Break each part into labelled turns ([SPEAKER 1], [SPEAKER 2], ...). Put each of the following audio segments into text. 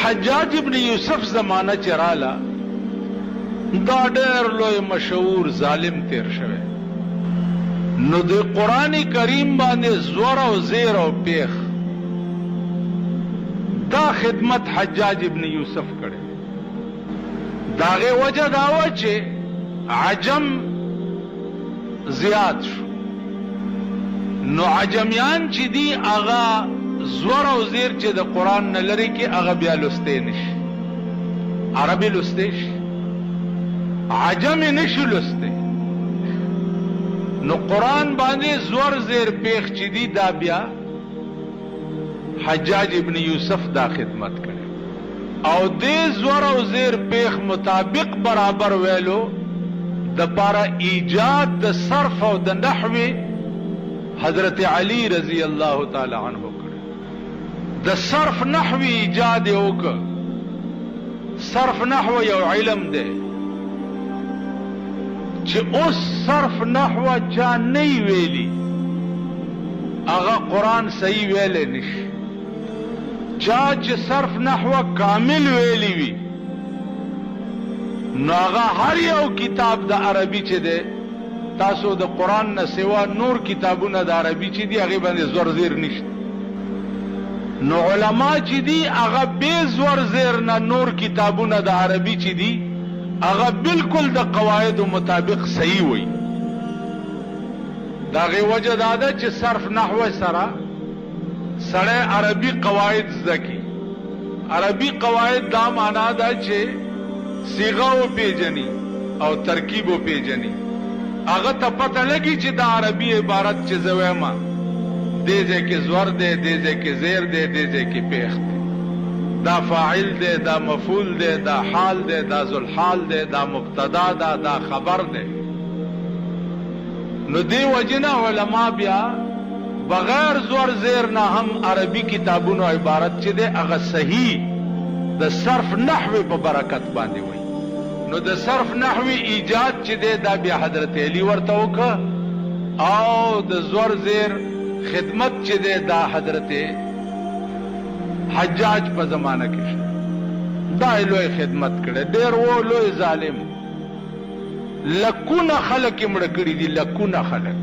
[SPEAKER 1] حجاج ابن یوسف زمانہ چرالا دا ډېر لوی مشهور ظالم تیر شوی نو د قرآن کریم باندې زور او زیر او پیخ دا خدمت حجاج ابن یوسف کړي داغه وجه داوا چې عجم زیاد شو نو عجمیان چې دی اغا زور او زیر چې د قرآن نه لري کې اغا بیا لسته نشي عربي لسته شي عجم نشي لسته نو قرآن باندې زور زیر پیخ چې دی دا بیا حجاج ابن یوسف دا خدمت کړي او دې زور او زیر پیخ مطابق برابر ویلو د پارا ایجاد د صرف او د نحوی حضرت علی رضی اللہ تعالی عنہ کړي د صرف نحوی ایجاد وک صرف نحو یو علم دی چې اوس صرف نحو چا نه ویلی هغه قرآن صحیح ویل نشي چا چې صرف نحو کامل ویلی وی نو هغه هر یو کتاب د عربي چې دی تاسو د قرآن نه سوا نور کتابونه د عربي چې دی هغه باندې زور زیر نشته نو علما چې دی هغه به زور زیر نه نور کتابونه د عربي چې دی هغه بالکل د قواعد مطابق صحیح وي داغه وجه دا ده چې صرف نحو سره سره عربي قواعد زکی عربي قواعد دا معنا ده چې صيغه او پیجنی او ترکیب او پیجنی هغه ته پته لګي چې دا عربي عبارت چې زویما دې ځکه زور دې دې ځکه زیر دې دې ځکه پیخ دا فاعل دے دا مفعول دے دا حال دے دا ذل حال دے دا مبتدا دا خبر دے نو دی وجنا علماء بیا بغیر زور زیر نہ هم عربی کتابونو عبارت چې دے هغه صحیح د صرف نحوی په برکت باندې وای نو د صرف نحوی ایجاد چې دے دا بیا حضرت علی ورته وکړه او د زور زیر خدمت چې دے دا حضرت حجاج په زمانہ کې دا لوی خدمت کړي ډېر وو لوی ظالم لکونه خلک مړ کړي دي لکونه خلک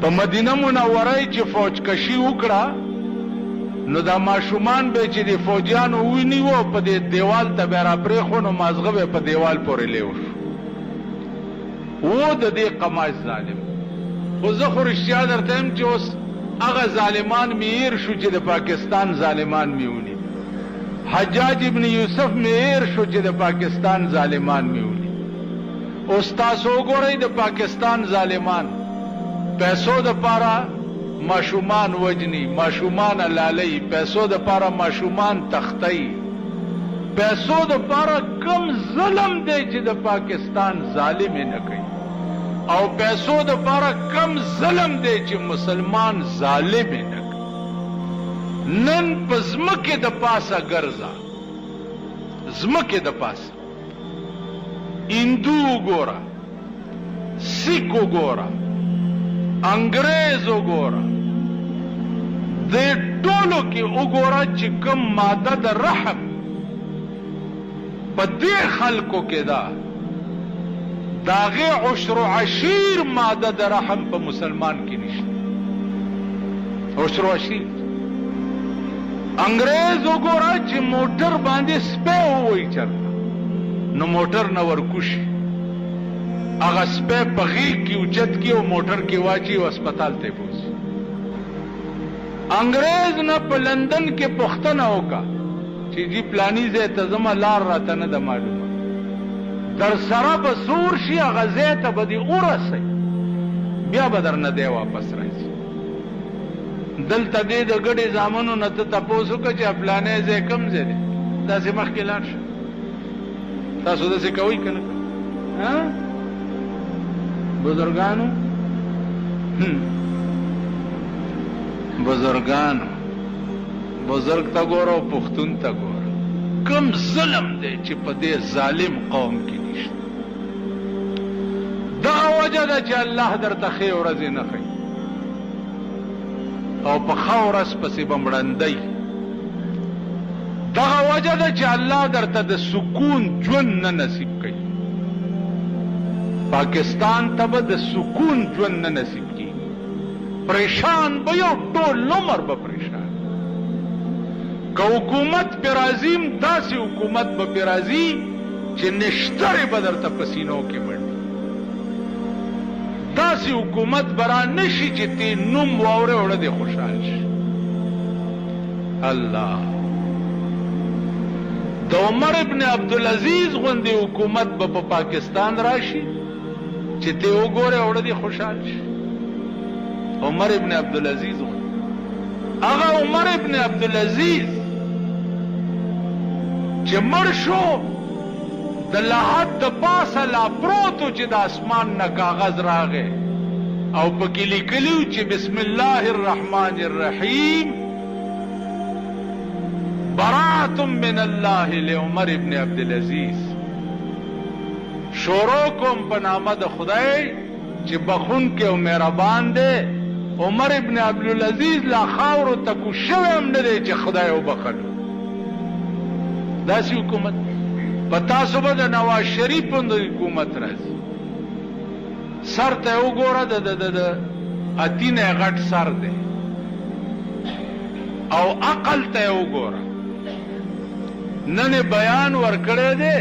[SPEAKER 1] په مدینه منوره چې فوج کشي وکړه نو دا ماشومان به چې د فوجیانو ویني وو په دې دیوال ته بیره پرې خو نو مازغه په دیوال پورې لیو وو د دې قماش ظالم خو زه خو رښتیا درته هم چې اوس هغه ظالمان میر شو چې د پاکستان ظالمان میونی حجاج ابن یوسف میر شو چې د پاکستان ظالمان میونی اوس تاسو وګورئ د پاکستان ظالمان پیسو د پاره ماشومان وجنی ماشومان لالی پیسو د پاره ماشومان تختی پیسو د پاره کم ظلم دی چې د پاکستان ظالم نه کوي او پیسو د پاره کم ظلم دی چې مسلمان ظالم نه نن پزمکه د پاسه ګرځا زمکه د پاسه هندو ګورا سیکو ګورا انګريزو ګورا د ټولو کې وګورا چې کم ماده د رحم په دې خلکو کې دا داغه عشر عشیر ماده د رحم په مسلمان کې نشته عشر عشیر انګريز وګورا چې موټر باندې سپه وای چرته نو موټر نه ورکوش هغه سپه په غیږ کې اوچت کې او موټر کې واچي او هسپتال ته پوځي انګريز نه په لندن کې پښتنه وکا چې جی پلاني زه تزما لار راته نه د معلومه در سره به سور شي غزه ته بدی اورسه بیا بدر نه دی واپس راځي دلته دې د ګډي زامنو نه ته تاسو کې چې پلانې زه کم زه دي تاسو مخ کې لاړ شئ تاسو دې کوي کنه ها بزرګانو بزرگ تا ګورو پښتون تا ګورو کم ظلم دی چې په دې ظالم قوم کې نشته دا وجه ده چې الله درته خیر ورځ نه کوي او په خورس پسې بمړندای دا وجه ده چې الله درته د سکون ژوند نه نصیب کوي. پاکستان ته به د سکون ژوند نه نصیب کیږي. پریشان به یو ټول عمر به پریشان. که حکومت پې راځي داسې حکومت به پې راځي چې نشترې به درته په سینو کې منډي. داسې حکومت به را نشي چې تی نوم واورې وړه دې خوشحال شي. الله د عمر ابن عبدالعزیز غوندې حکومت به په پاکستان راشي چې ته وګوره وړه دې خوشحال شي. عمر ابن عبدالعزیز هغه عمر ابن عبدالعزیز چې مړ شو د لحد د پاسه لا پروتو چې د اسمان نه کاغذ راغی او پکې لیکلي چې بسم الله الرحمن الرحیم برات من الله لعمر ابن عبدالعزیز. شروع کوم په نامه د خدای چې بخون کې او مهربان دی. عمر ابن عبدالعزیز لا خاورو تکو شوی هم نه دی چې خدای وبخلو. داسې حکومت په تاسو به د نواز شریف د حکومت راځي. سر ته وګوره د اتینه غټ سر دی او عقل ته وګوره. نن بیان ورکړی دی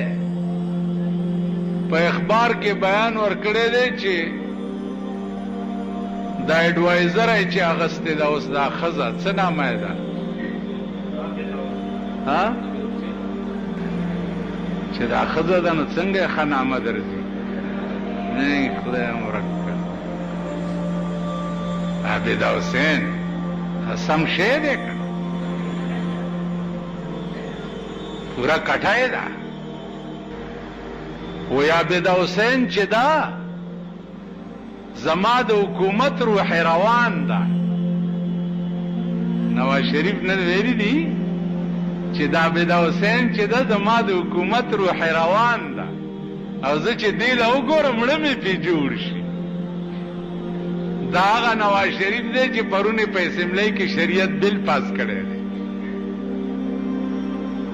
[SPEAKER 1] په اخبار کې بیان ورکړی دی چې دا ایڈوایزر ای چې اغسطی دا اوس دا ښځه څه نامه یې ده چې دا ښځه ده نو څنګه یې ښه نامه درځي. نه خدای ورک کړ. عابده حسین سم شی دی که پورا کټه ده. وی عابده حسین چې دا زما د حکومت روح روان ده. نواز شریف نه ویلي دي چې دا عابده حسین چې ده زما د حکومت روح روان ده او زه چې دې له وګورم مړه مې پې جوړ شي. دا هغه نواز شریف دی چې پرون په اسمبلی کې شریعت بل پاس کړی دی.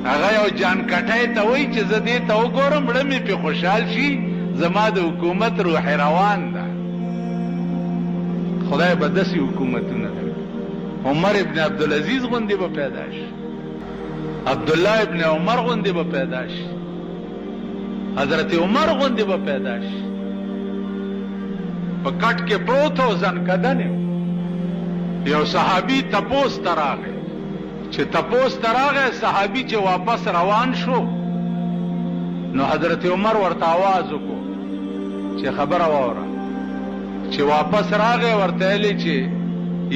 [SPEAKER 1] هغه یو جان کټی ته وایي چې زه دې ته وګورم مړه مې پې خوشحال شي. زما د حکومت روح روان ده. خدای به داسې حکومتونه درکړي. عمر ابن عبدالعزیز غوندې به پیدا شي. عبدالله ابن عمر غوندې به پیدا شي. حضرت عمر غوندې به پیدا شي. په کټ کې پروت و زنکدن یو صحابي تپوس ته راغی. چې تپوس ته راغی صحابي چې واپس روان شو نو حضرت عمر ورته آواز وکړو چې خبره واوره. چې واپس راغی ورته ویلې چې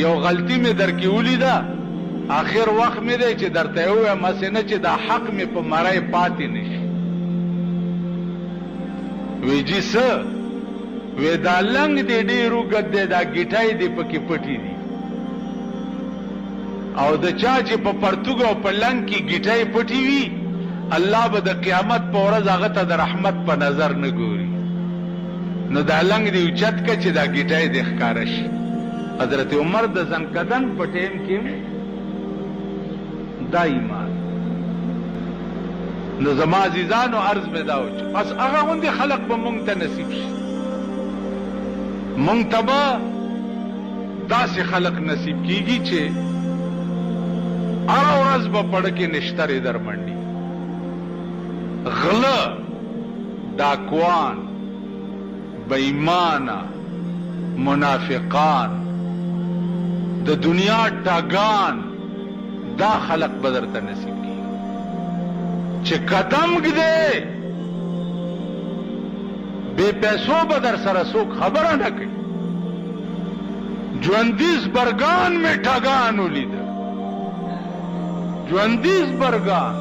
[SPEAKER 1] یو غلطي مې درکې ولیده آخر وخت مې دی چې درته یې ووایم هسې نه چې دا حق مې په مرۍ پاتې نه شي. وی جي څه؟ وی دا لنګ دی ډېر اوږد دی دا ګیټۍ دی پکې پټې دي او د چا چې په پرتوګ او په لنګ کې ګیټۍ پټې وي الله به د قیامت په ورځ هغه ته د رحمت په نظر نه ګوري. نو دا لنګ دی اوچت که چې دا ګیټۍ دی ښکاره شي. حضرت عمر د زنکدن په ټیم کې دا ایمان. نو زما عزیزانو عرض مې دا و چې بس هغه غوندې خلق به مونږ ته نصیب شي. مونږ ته به داسې خلق نصیب کیږي چې هره ورځ به پړه کې نشترې در منډي. غله، ډاکوان، بېایمانه، منافقان، د دنیا ټاګان دا خلق به درته نصیب کیږي چې قدم ږدې بے پیسو به در سره څوک خبره نه کوي. ژوندیز برګان مې ټاګان ولیده. ژوندیز برګان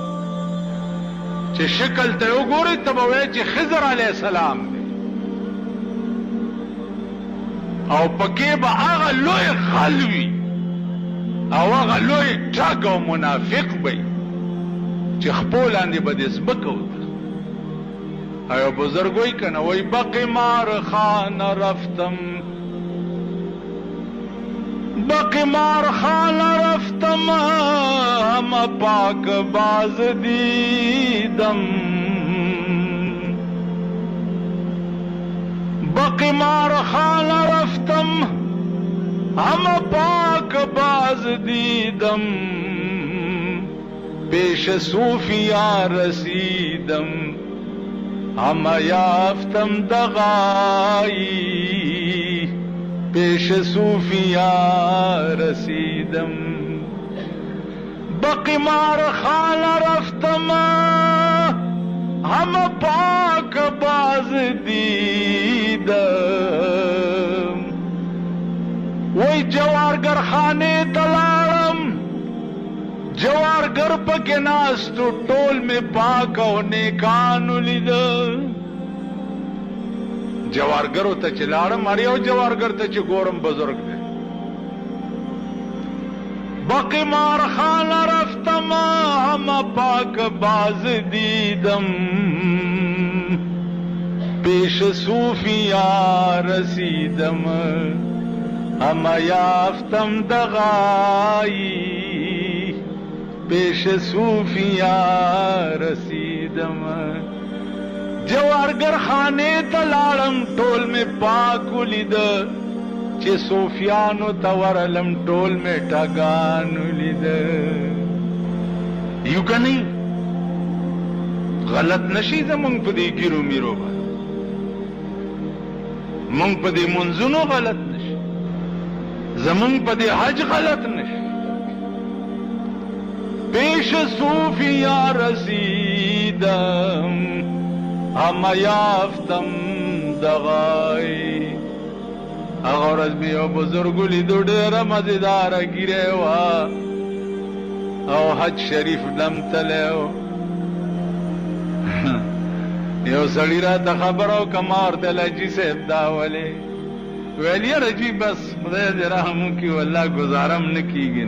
[SPEAKER 1] چې شکل ته وګورئ ته به وایئ چې خضر علیه السلام دی او پکې به هغه لوی خل وي او هغه لوی ټاګ او منافق به چې خپو لاندې به دې ځمکه وتړي. ایو بزرگ وی کنه وی بقی مار خان رفتم بقمار خانه رفتم همه پاک باز دیدم بقمار خانه رفتم همه پاک باز دیدم پیش صوفیا رسیدم همه یافتم دغایی پیش صوفیا رسیدم بقمار خانه رفتم همه پاک باز دیدم وی جوارگر خانه تلارم جوارگر پک ناستو ټول میں پاک او نیکانو لید جوارگرو ته چلاړم اړیو جوارگر ته چې ګورم بزرگ دی بقمار خانه رفتم همه پاک باز دیدم پیش صوفیا رسیدم همه یافتم دغایی پیش صوفیا رسیدم جوارگر خانے تلالم ټول میں پاک لید چې صوفیانو تورلم ټول میں ټگان لید یو کنی غلط نشي زمونږ په دې ګیرو میرو مونږ په دې منځونو غلط نشي زمونږ په دې حج غلط نشي پیش صوفیا رسیدم همه یافتم دغای هغه ورځ مې یو بزرګ لیدو ډېره مزېداره ګیرې وه او حج شریف لم تلی و یو سړي راته خبره وکړه ما ورته حاجي صاحب دا ولې ویل یاره جي بس خدای دې رحم وکړي والله ګزارم نه کېږي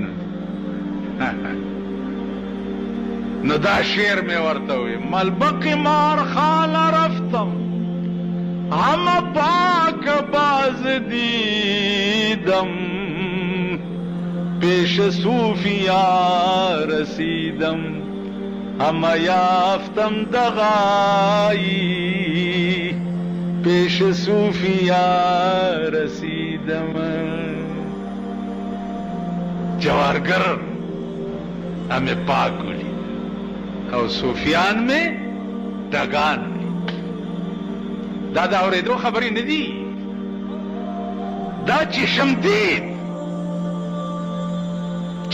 [SPEAKER 1] نو دا شعر میں ورته وی ملبق مار خانه رفتم همه پاک باز دیدم پیش صوفیا رسیدم همه یافتم دغایی پیش صوفیا رسیدم جوارگر ہمیں پاک لی او صوفیان میں دگان میں دا اوریدو خبری ندی دا چشم دید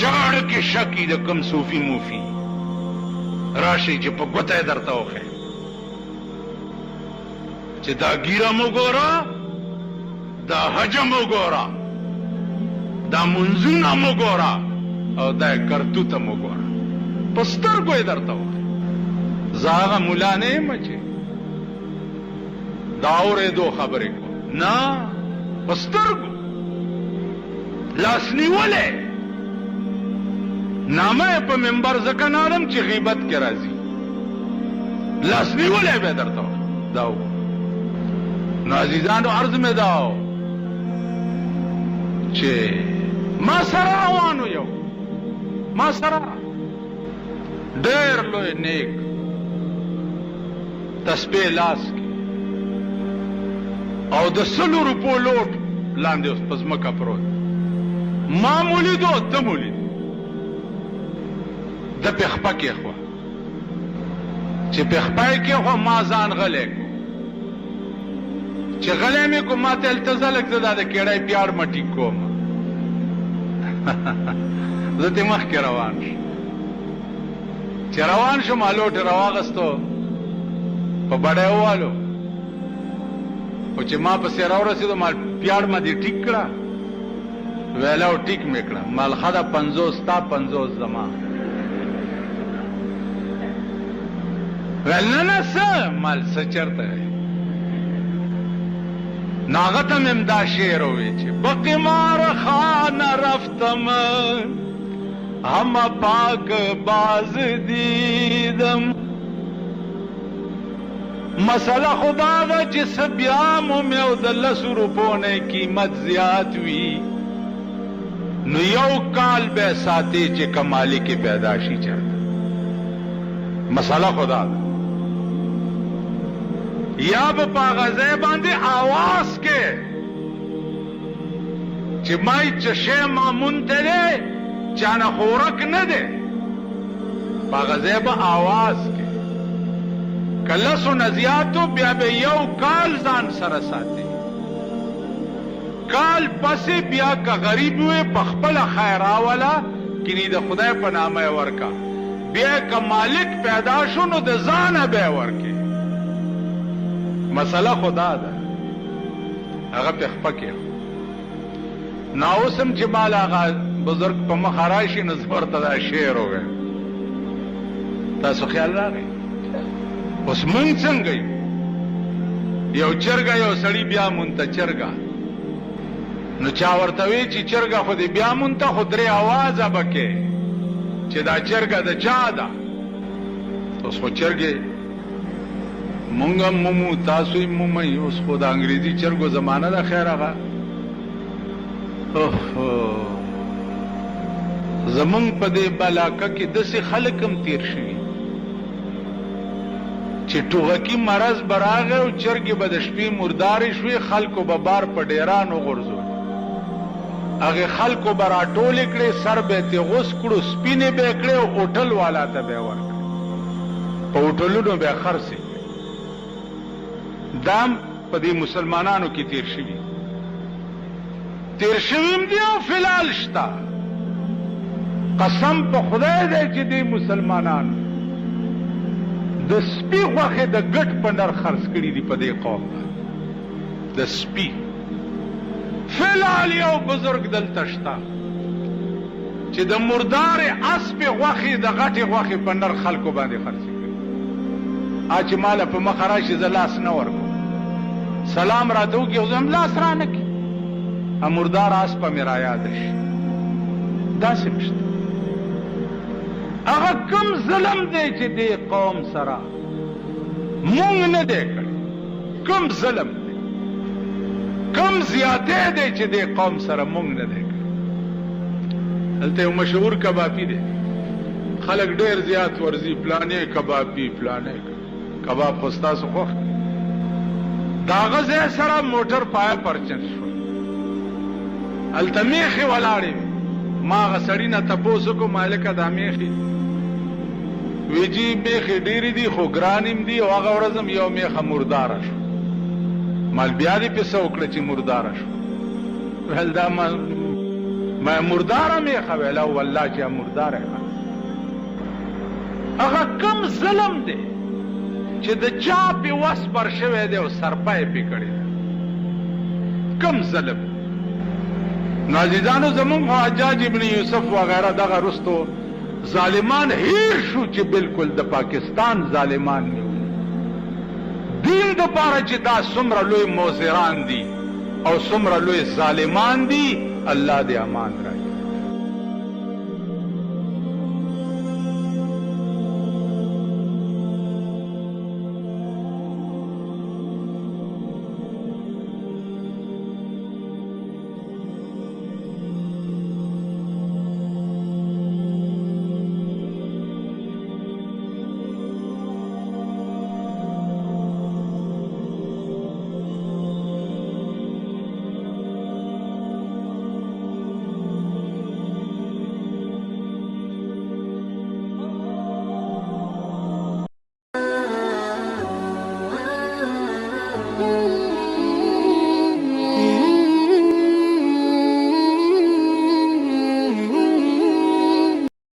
[SPEAKER 1] چاڑ کے شکی دا کم صوفی موفی راشی چی پا گوتا درتا ہوخے چی دا گیرا مو گورا دا حجم مو گورا دا منزونا مو گورا او دا کرتوتا مو گورا پستر کوئی درتا ہو زاغا ملانے مچے داورے دو خبرے کو نا پستر کو لاسنی والے نامہ پا ممبر زکن آدم چی غیبت کے رازی لاسنی والے بے درتا ہو داو نو عزیزان عرض میں داو چے ما سرا آوانو یو ما سرا ډېر لوی نیک تسبیح لاس کی او د 100 روپو لوټ لاندې اوس په ځمکه پروت ما مولیدو ته مولید د پخپا کې خو چې پخپا کې خو ما ځان غلې کو چې غلې مې کو ما ته التزلک زدا د کېړای پیاړ مټی کوم زه ته مخ کې روان شم چې روان شم الوټ راواغستو په بډایوالو او چې ما په سیر اورسېدو مال پیاړ ما دې ټیک کړه ویلاو ټیک مې کړه مال خدا 50 تا 50 زما ولنه نه څه مال څه چرته ناغتم امدا شعر وی چې بقمار خانه رفتم همه پاک باز دیدم مسئلہ خدا دا جس بیامو میں او د 10 روپوں نے قیمت زیاد ہوئی نو یو کال به ساتي چې کمالی کې پیدا شي چاته. مسئله خدا ده. یا به پاغذے باندې آواز کې چې مای چشه مامون تله چانه خورک نه ده، پاغذے به آواز کې کلسو نزیاتو بیا به یو کال ځان سره ساتي. کال پسې بیا که غریب وي پخپل خیرا والا کینی د خدای په نامه ورکا، بیا که مالک پیدا شو نو د ځانه به ورکي. مسئله خدا ده، هغه په خپکه ناوسم چې مال هغه بزرگ په مخ راشي نو زبرته دا شعر وګه. تاسو خیال راغی اوس مونږ څنګه یو چرګه یو سړی بیا مونږ ته چرګه، نو چا ورته وی چې چرګه خو دې بیا مونږ ته خو درې اوازه بکې چې دا چرګه د چا ده. اوس خو چرګې مونږ مومو تاسو یې مومئ. اوس خو د انګریزي چرګو زمانه ده. خیر هغه زمونږ په دې بلاکه کې داسې خلک هم تیر شوي چې ټوغکي مرض به راغی او چرګې به د شپې مردارې شوې، خلکو به بار په ډیرانو غورځول، هغې خلکو به راټولې کړې، سر به یې غوس کړو، سپینې به یې کړې او هوټل والا ته به یې ورکړې، په هوټلونو به یې خرڅې کړې. دام په دې مسلمانانو کې تیر شوي هم دي او فلال شته. قسم په خدای دی چې دې مسلمانانو د سپي غوښې د ګټ په نرخ خرڅ کړي دي په دې قوم. د سپي فلال یو بزرگ دلته شته چې د مردارې اسپې غوښې د غټې غوښې په نرخ خلکو باندې خرڅ کړي. چې ماله په مخه راشي زه لاس نه ورکوم، سلام راته وکړي او زه هم لاس را نه کړي، مردار اسپه مې را یاده شي. داسې نشته. هغه کم ظلم دی چې دې قوم سره مونږ نه دی کړی، کم ظلم دی، کم زیاتی دی چې دې قوم سره مونږ نه دی کړی. هلته یو مشهور کبابي دی، خلک ډېر زیات ورځي پلانې کبابي پلانې کباب خو ستاسو خوښ د هغه ځای سره موټر پایه پرچن شو، هلته میخې ولاړې وې. ما هغه سړي نه تپوس وکړو مالکه دا میخې؟ وی جی میخې ډېرې دي خو ګرانې دي او هغه ورځ هم یو میخه مرداره شو. مال بیا دې پې څه وکړه چې مرداره شو؟ ویل دا ما مرداره میخه؟ ویل او والله چې مرداره یم. هغه کم ظلم دی چې د چا پې وس بر شوی دی او سرپه یې پې کړې ده. کم ظلم. نو عزیزانو زمونږ حجاج ابن یوسف وغیره دغه رستو ظالمان هیر شو چې بالکل د پاکستان ظالمان نه وو. دین دپاره چې دا څومره لوی موزران دي او څومره لوی ظالمان دي، الله دې امان را